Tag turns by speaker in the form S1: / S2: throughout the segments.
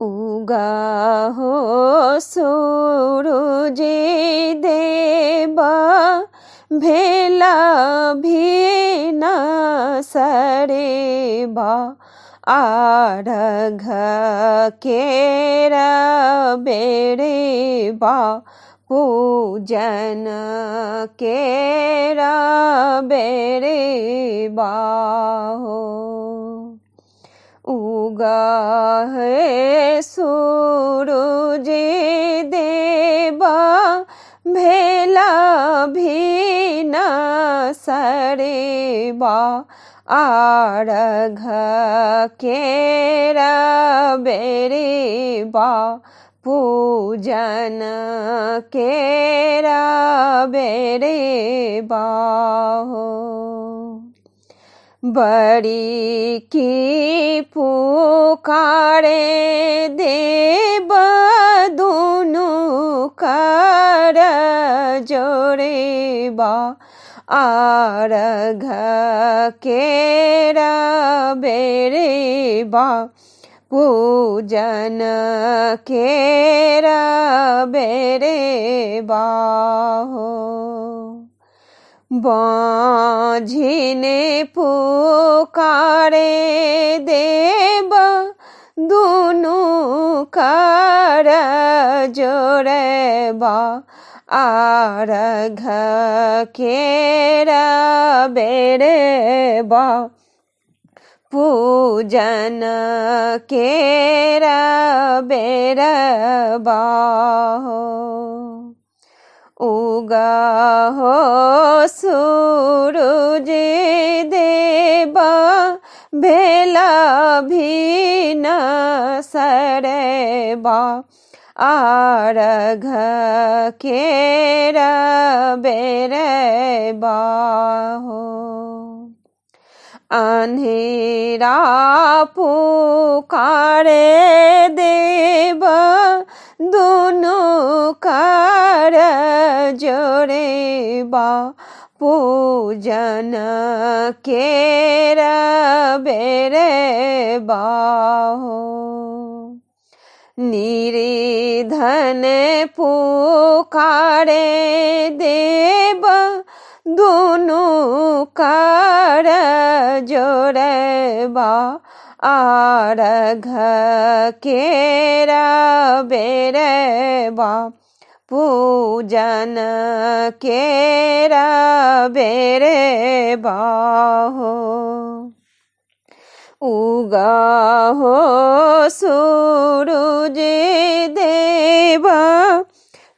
S1: उगा हो सूरज देवा भेला भिन्न सरेबा आरघ केरा बेरेबा पूजन केरा बेरेबा हो। उगा है सूरज देवा भेला भिन्न सरेबा आरघ केरा बेरेबा पूजन केरा बेरेबा हो। बड़ी की पुकारे देव दोनों कर जोड़ेबा आरघ केरा बेरेबा पूजन केरा बेरेबा हो। बाँझिने पुकारे देव दोनों कर जोड़ेबा आरघ केरा बेरेबा पूजन केरा बेरेबा हो। उगा हो सूरज देवा भेला भिन्न सरेबा आरघ केरा बेरेबा हो। अंधेरा पुकारे देवा दोनों कर जोड़ेबा पूजन केरा बेरेबा हो। निर्धन पुकारे देव दोनों कर जोड़ेबा आरघ केरा बेरेबा पूजन केरा बेरेबा हो। उगा हो सूरज देवा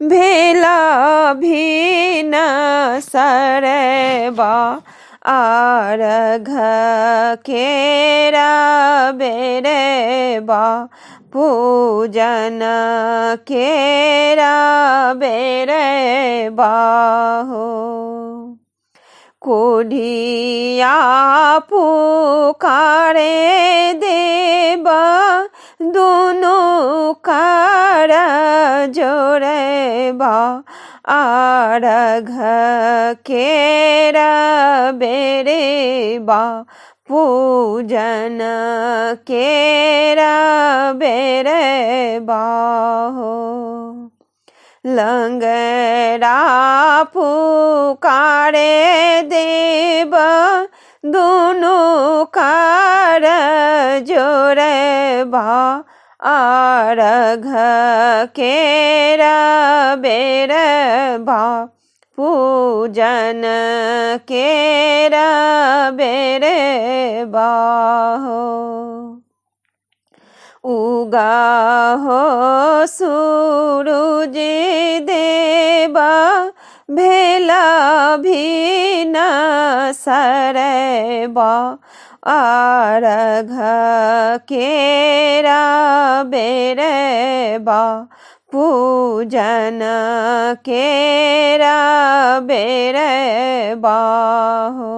S1: भेला भिन्न सरेबा आरघ केरा बेरेबा पूजन केरा बेरेबा हो। कोढ़िया पुकारे देवा दोनों कर जोड़ेबा आरघ केरा बेरेबा पूजन केरा बेरेबा हो। लंगड़ा पुकारे देवा दोनों कर जोड़ेबा आरघ केरा बेरेबा पूजन केरा बेरेबा हो। उगा हो सूरज देवा भेला भिन्न सरेबा आरघ केरा बेरेबा पूजन केरा बेरेबा हो।